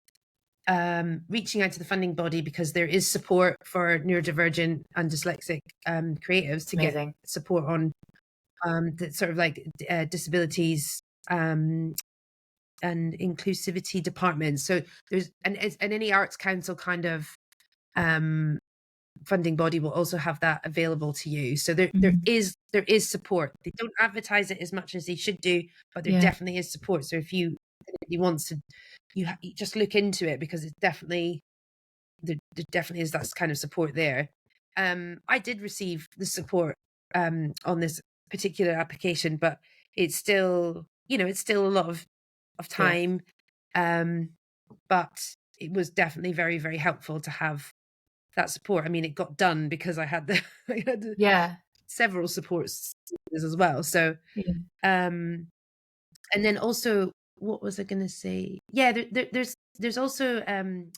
reaching out to the funding body, because there is support for neurodivergent and dyslexic creatives to get support on the sort of like disabilities and inclusivity departments. So there's and any arts council kind of funding body will also have that available to you. So there is support. They don't advertise it as much as they should do, but there definitely is support. So if anybody wants to, you just look into it, because it's definitely there definitely is that kind of support there. I did receive the support on this particular application, but it's still it's still a lot of time. But it was definitely very, very helpful to have that support. I mean, it got done because I had several supports as well. So and then also, what was I going to say? Yeah, there's also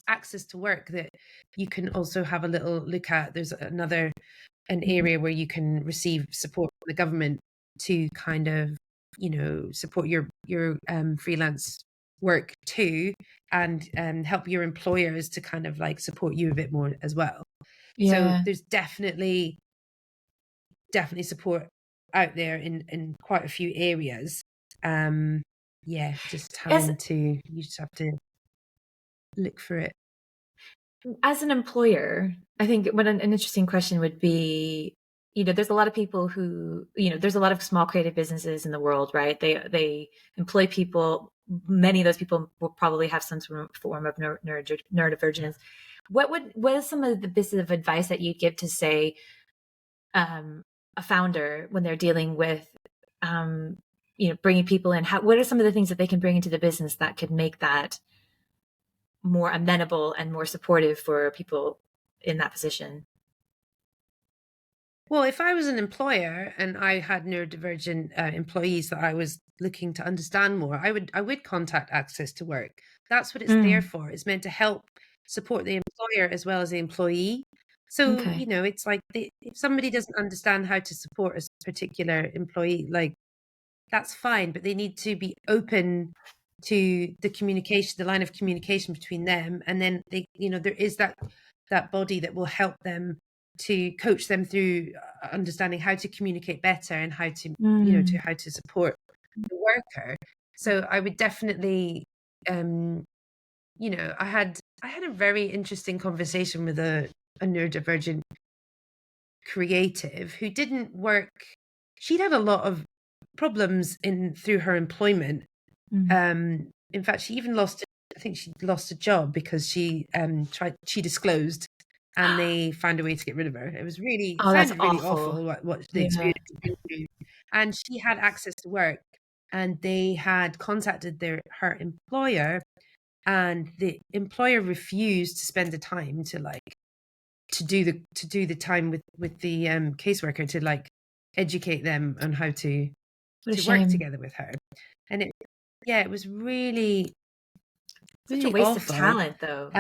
access to work that you can also have a little look at. There's an area where you can receive support from the government to kind of support your freelance work too, and help your employers to kind of like support you a bit more as well. So there's definitely support out there in quite a few areas. Just you just have to look for it. As an employer, I think what an interesting question would be, there's a lot of people who, there's a lot of small creative businesses in the world, right? They employ people. Many of those people will probably have some form of neurodivergence. What is some of the bits of advice that you'd give to, say, a founder when they're dealing with, bringing people in? What are some of the things that they can bring into the business that could make that more amenable and more supportive for people in that position? Well, if I was an employer and I had neurodivergent employees that I was looking to understand more, I would contact Access to Work. That's what it's there for. It's meant to help support the employer as well as the employee. So, it's like if somebody doesn't understand how to support a particular employee, like, that's fine, but they need to be open to the communication, the line of communication between them, and then there is that body that will help them to coach them through understanding how to communicate better and how to how to support the worker. So I would definitely I had a very interesting conversation with a neurodivergent creative who didn't work. She'd had a lot of problems through her employment. In fact, she even I think she lost a job because she disclosed, and they found a way to get rid of her. It was really sounded really awful what the experience had been through. And she had access to work, and they had contacted her employer, and the employer refused to spend the time to do the time with the caseworker to like educate them on how to work together with her. And it was really such a waste awful. of talent, though.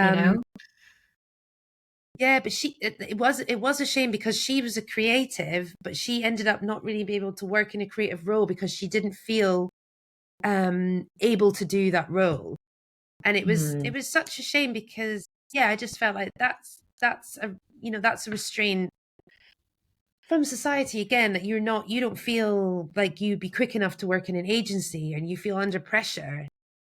Yeah, but it was a shame, because she was a creative, but she ended up not really being able to work in a creative role because she didn't feel able to do that role. And it was such a shame, because I just felt like that's a restraint from society again, that you don't feel like you'd be quick enough to work in an agency, and you feel under pressure.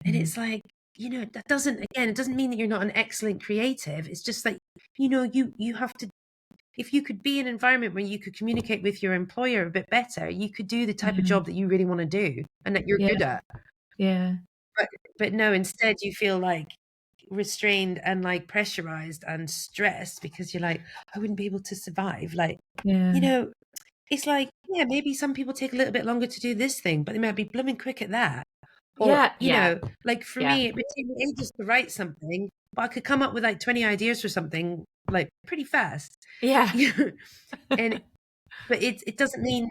And it's like, that doesn't, again, it doesn't mean that you're not an excellent creative. It's just like, you have to, if you could be in an environment where you could communicate with your employer a bit better, you could do the type of job that you really want to do and that you're good at. Yeah. But no, instead you feel like restrained and like pressurized and stressed because you're like, I wouldn't be able to survive. Like, it's like, maybe some people take a little bit longer to do this thing, but they might be blooming quick at that. Or, like for me, it would take me ages to write something, but I could come up with like 20 ideas for something like pretty fast. Yeah. But it doesn't mean,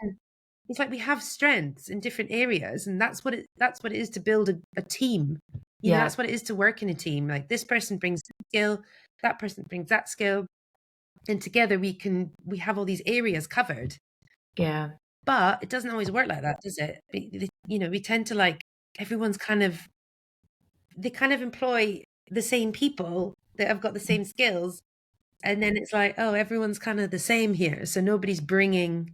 it's like we have strengths in different areas, and that's what it is to build a team. That's what it is to work in a team. Like this person brings this skill, that person brings that skill, and together we have all these areas covered. Yeah. But it doesn't always work like that, does it? We tend to like, everyone's they kind of employ the same people that have got the same skills. And then it's like, oh, everyone's kind of the same here. So nobody's bringing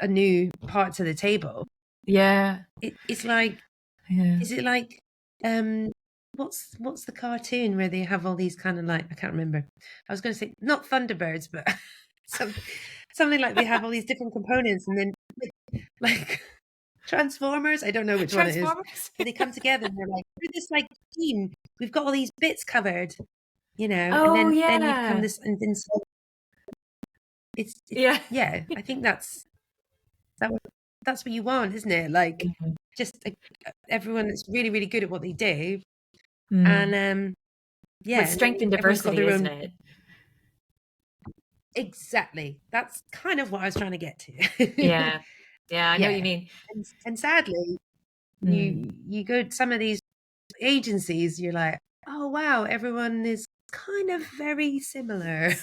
a new part to the table. Yeah. It's like, is it like, what's the cartoon where they have all these kind of like, I can't remember. I was going to say not Thunderbirds, but something like they have all these different components, and then like Transformers. I don't know which one it is. But they come together and they're like, we're this like team. We've got all these bits covered, and then you become this, and then so it's I think that's what you want, isn't it? Like just everyone that's really, really good at what they do, and with strength and diversity, isn't it? Exactly. That's kind of what I was trying to get to. Yeah, I know what you mean. And sadly, you go to some of these agencies, you're like, oh wow, everyone is kind of very similar.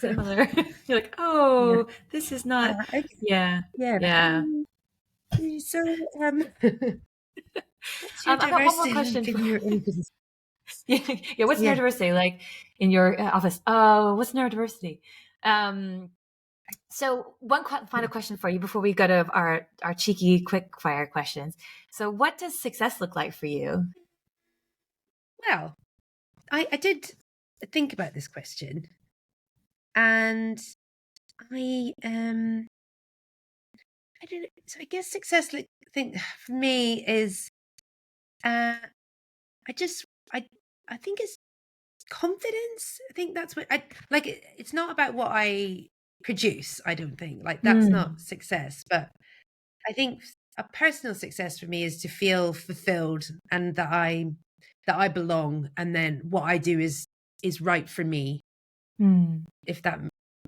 You're like, oh, this is not. Yeah. So, I've got one more question. What's neurodiversity like in your office? Oh, what's neurodiversity? So one final question for you before we go to our cheeky quick fire questions. So what does success look like for you? Well, I did think about this question, and I don't know. So I guess success, for me is, I think it's confidence. I think that's what I like. It's not about what I produce. I don't think like that's not success, but I think a personal success for me is to feel fulfilled and that I belong, and then what I do is right for me. If that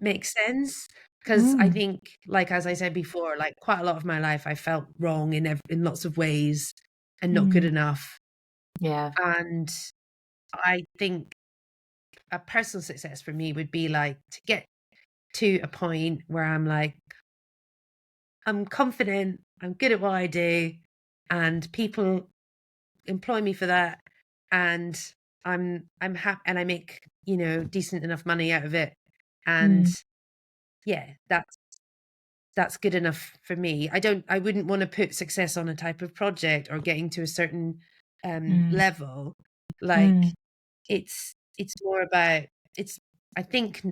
makes sense. Because I think, like, as I said before, like quite a lot of my life, I felt wrong in lots of ways and not good enough. Yeah. And I think a personal success for me would be like to get to a point where I'm like, I'm confident, I'm good at what I do, and people employ me for that, and I'm happy, and I make decent enough money out of it, and that's good enough for me. I wouldn't want to put success on a type of project or getting to a certain level. Like it's more about, I think,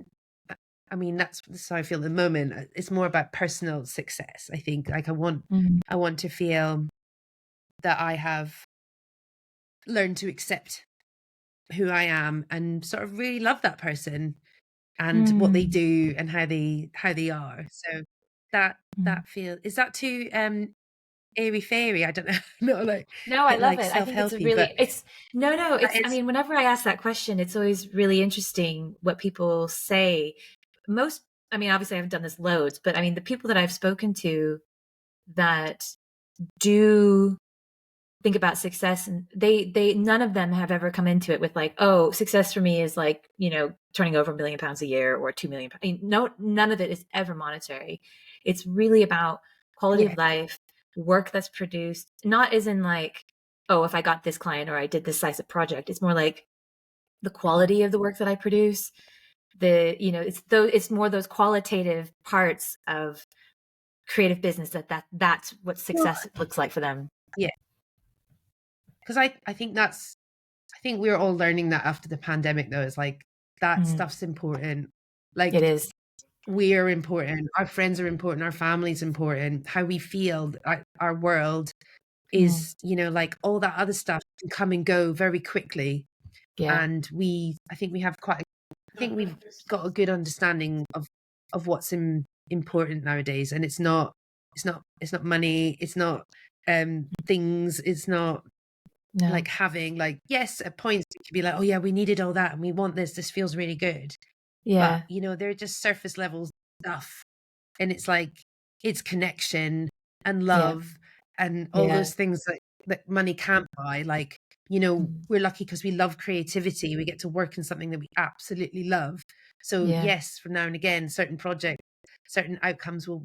I mean, that's how I feel at the moment. It's more about personal success. I think like I want to feel that I have learned to accept who I am and sort of really love that person and what they do and how they are. So that feel, is that too airy fairy? I don't know. No, I love it. I think it's I mean, whenever I ask that question, it's always really interesting what people say. I mean, obviously I haven't done this loads, but I mean, the people that I've spoken to that do think about success, and they none of them have ever come into it with like, oh, success for me is like, turning over £1 million a year or 2 million. I mean, no, none of it is ever monetary. It's really about quality of life, work that's produced, not as in like, oh, if I got this client or I did this size of project. It's more like the quality of the work that I produce, it's more those qualitative parts of creative business that's what success looks like for them. Yeah. Because I think we're all learning that after the pandemic, though. It's like that stuff's important. Like, it is. We're important. Our friends are important. Our family's important. How we feel, our world is, like all that other stuff can come and go very quickly. Yeah. And I think we've got a good understanding of what's important nowadays. And it's not money. It's not things. It's not like having, like, yes, at points it could be like, oh yeah, we needed all that and we want this feels really good. Yeah. But they're just surface level stuff, and it's like, it's connection and love and all those things that money can't buy. Like, we're lucky because we love creativity. We get to work in something that we absolutely love. So yes, from now and again, certain projects, certain outcomes will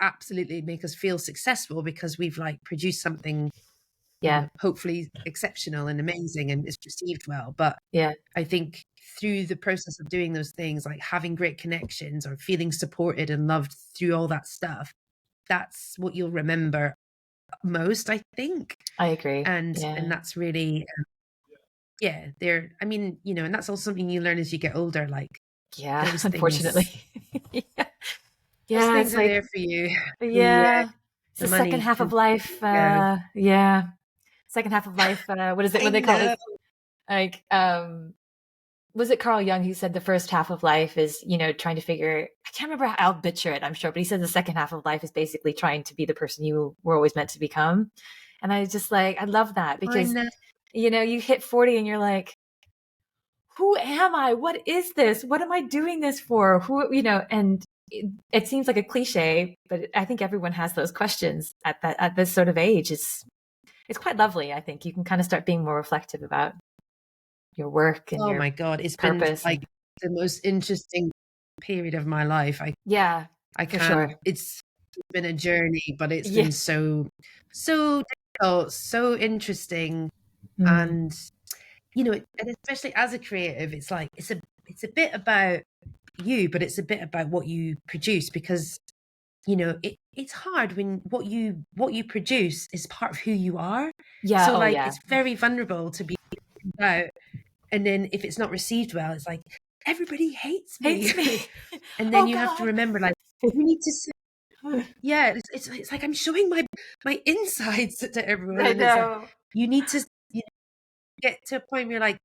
absolutely make us feel successful because we've like produced something hopefully exceptional and amazing and is received well. But I think through the process of doing those things, like having great connections or feeling supported and loved through all that stuff, that's what you'll remember most, I think. I agree. And that's really and that's also something you learn as you get older, like those unfortunately. things, those things are there for you. It's the second half of life. Second half of life. What is it? What they call it? Like, was it Carl Jung who said the first half of life is, trying to figure, I can't remember how, I'll butcher it, I'm sure, but he said the second half of life is basically trying to be the person you were always meant to become. And I just like, I love that because, you hit 40 and you're like, who am I? What is this? What am I doing this for? And it seems like a cliche, but I think everyone has those questions at this sort of age. It's quite lovely. I think you can kind of start being more reflective about your work and my God, it's purpose. Been like the most interesting period of my life. I can't. Sure. It's been a journey, but it's been so difficult, so interesting, and and especially as a creative, it's like it's a bit about you, but it's a bit about what you produce, because it's hard when what you produce is part of who you are. So it's very vulnerable to be about, and then if it's not received well, it's like everybody hates me. And then you have to remember, like, you need to say, it's like I'm showing my insides to everyone. I know. It's like, you need to get to a point where you're like,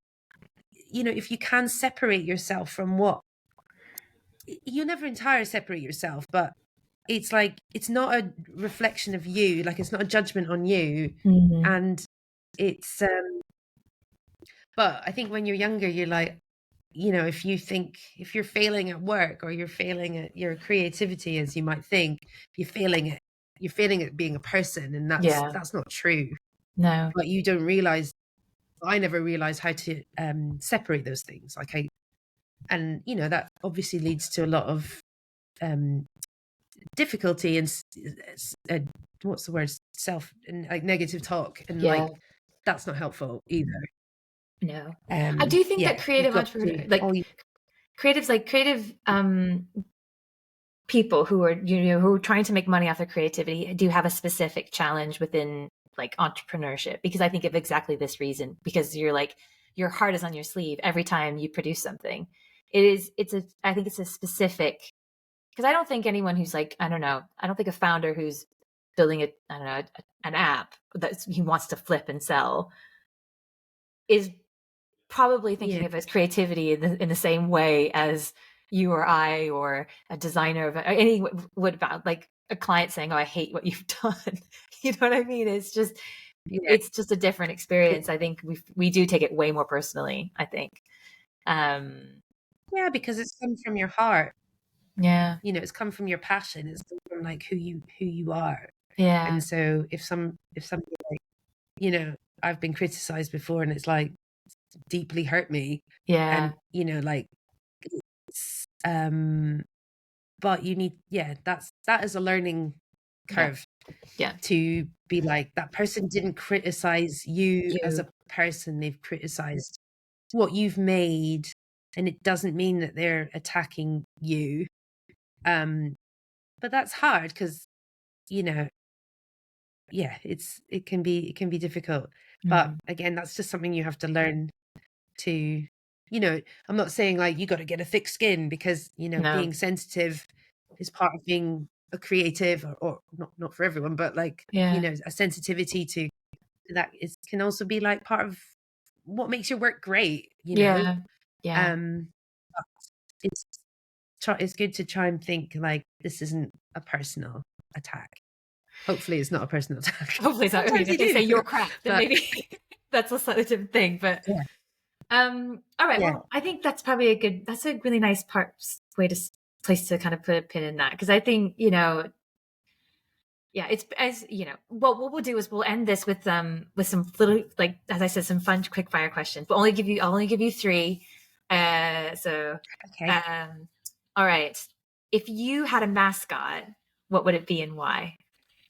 if you can separate yourself from what, you'll never entirely separate yourself, but it's like, it's not a reflection of you, like it's not a judgment on you. And it's but I think when you're younger, you're like, if you're failing at work or you're failing at your creativity, as you might think, you're failing at being a person, and that's not true. No. But you don't realize, I never realized how to separate those things. And that obviously leads to a lot of difficulty and what's the word, self and like negative talk, and like that's not helpful either. No. I do think that creative entrepreneurs, creative people who are who are trying to make money off their creativity do have a specific challenge within like entrepreneurship, because I think of exactly this reason, because you're like, your heart is on your sleeve every time you produce something. I think it's a specific, because I don't think anyone who's like, I don't think a founder who's building an app that he wants to flip and sell is probably thinking of his creativity in the same way as you or I, or a designer of any would, about like a client saying, "Oh, I hate what you've done." You know what I mean? It's just a different experience. I think we do take it way more personally, I think. Because it's come from your heart. It's come from your passion. It's come from like who you are. And so if somebody like, I've been criticized before, and it's like deeply hurt me. And like it's, but you need that is a learning curve. To be like, that person didn't criticize you as a person, they've criticized what you've made, and it doesn't mean that they're attacking you. But that's hard because, you know, yeah, it can be difficult. But again, that's just something you have to learn to, you know, I'm not saying like you got to get a thick skin, because, you know, being sensitive is part of being a creative, or not for everyone, but like, you know, a sensitivity to that can also be like part of what makes your work great, you know. But it's good to try and think like, this isn't a personal attack. Hopefully it's not a personal attack. Hopefully it's not. I mean, if they say you're crap, then maybe that's a slightly different thing. But all right. Yeah. Well, I think that's probably that's a really nice place to kind of put a pin in that, because I think, you know, yeah, it's, as you know, what we'll do is we'll end this with some little, like, as I said, some fun quick fire questions. But I'll only give you 3. So okay. All right. If you had a mascot, what would it be and why?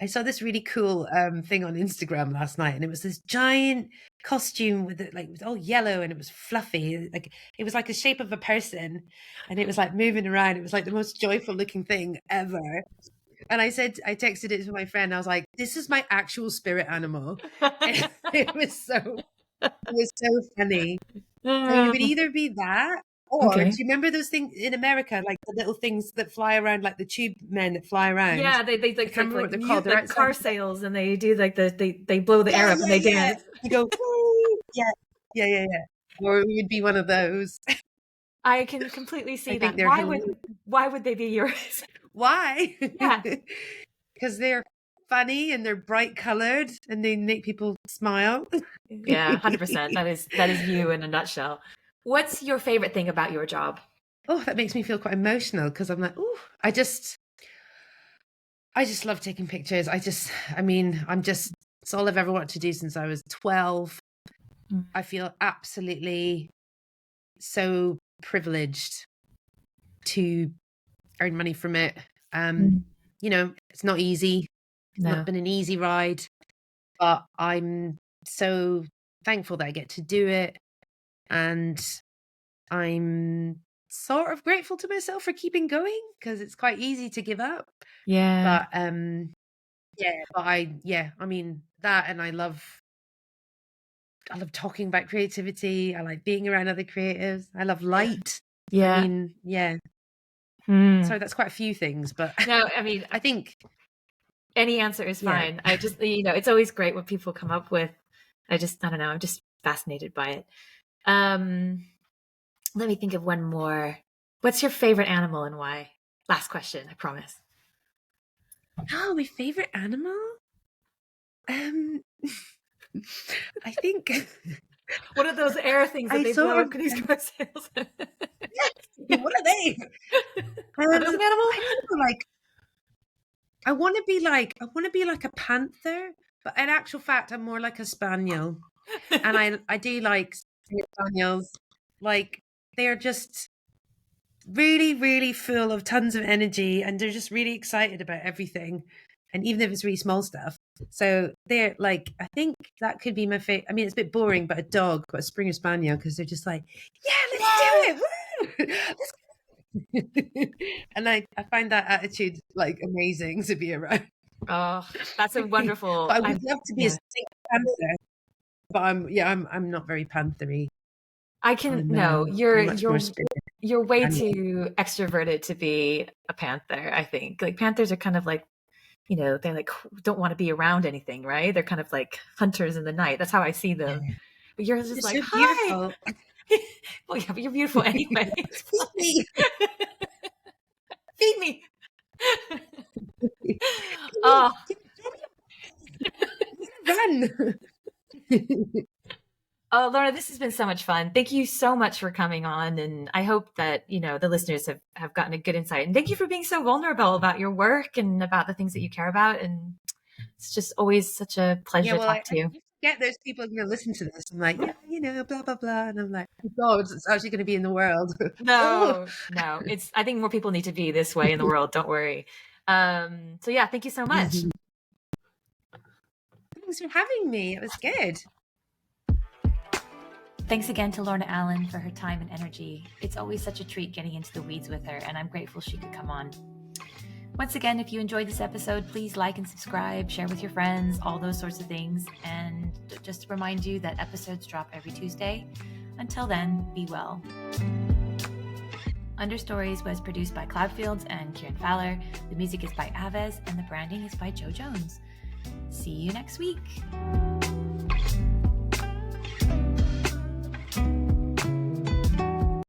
I saw this really cool thing on Instagram last night, and it was this giant costume with it, like, it was all yellow and it was fluffy, like it was like the shape of a person, and it was like moving around. It was like the most joyful looking thing ever. And I texted it to my friend. I was like, "This is my actual spirit animal." And it was so funny. So you would either be that, or do you remember those things in America, like the little things that fly around, like the tube men that fly around? Yeah, they like what they're called. They're like car sails, and they do like they blow the air up and they dance. You go, woo! Yeah. Or we would be one of those. I can completely see that. Why would they be yours? Why? Yeah, because they're funny and they're bright colored and they make people smile. Yeah, 100%. That is you in a nutshell. What's your favorite thing about your job? Oh, that makes me feel quite emotional, because I'm like, oh, I just love taking pictures. it's all I've ever wanted to do since I was 12. I feel absolutely so privileged to earn money from it. You know, it's not easy. It's not been an easy ride, but I'm so thankful that I get to do it. And I'm sort of grateful to myself for keeping going, because it's quite easy to give up. Yeah. But I mean that, and I love talking about creativity. I like being around other creatives. I love light. Yeah. I mean, yeah. So that's quite a few things, but no, I mean, I think any answer is fine. I just, you know, it's always great when people come up with, I don't know, I'm just fascinated by it. Let me think of one more. What's your favorite animal and why? Last question, I promise. Oh, my favorite animal? I think what are those air things that they blow up these car sails? What are they? Are those an animal? I don't know, like, I want to be like a panther, but in actual fact, I'm more like a spaniel. And I do like spaniels. Like, they're just really, really full of tons of energy, and they're just really excited about everything. And even if it's really small stuff. So they're like, I think that could be my favorite. I mean, it's a bit boring, but a dog, but a Springer Spaniel, because they're just like, yeah, let's do it. Woo! And I find that attitude like amazing to be around. Oh, that's a wonderful. But I would love to be a snake panther, but I'm not very panthery. You're way too extroverted to be a panther. I think like panthers are kind of like, you know, they like don't want to be around anything, right? They're kind of like hunters in the night. That's how I see them. But you're just like, so beautiful. Hi. Well, yeah, but you're beautiful anyway. Feed me. Feed me. Oh. Run. Oh, Lorna, this has been so much fun. Thank you so much for coming on. And I hope that, you know, the listeners have gotten a good insight. And thank you for being so vulnerable about your work and about the things that you care about. And it's just always such a pleasure to talk to you. Get those people who are going to listen to this. I'm like, yeah, you know, blah, blah, blah. And I'm like, oh God, it's actually going to be in the world. No. I think more people need to be this way in the world. Don't worry. So yeah, thank you so much. Thanks for having me. It was good. Thanks again to Lorna Allan for her time and energy. It's always such a treat getting into the weeds with her, and I'm grateful she could come on. Once again, if you enjoyed this episode, please like and subscribe, share with your friends, all those sorts of things. And just to remind you that episodes drop every Tuesday. Until then, be well. Understories was produced by Cloudfields and Kieran Fowler. The music is by Aves, and the branding is by Joe Jones. See you next week.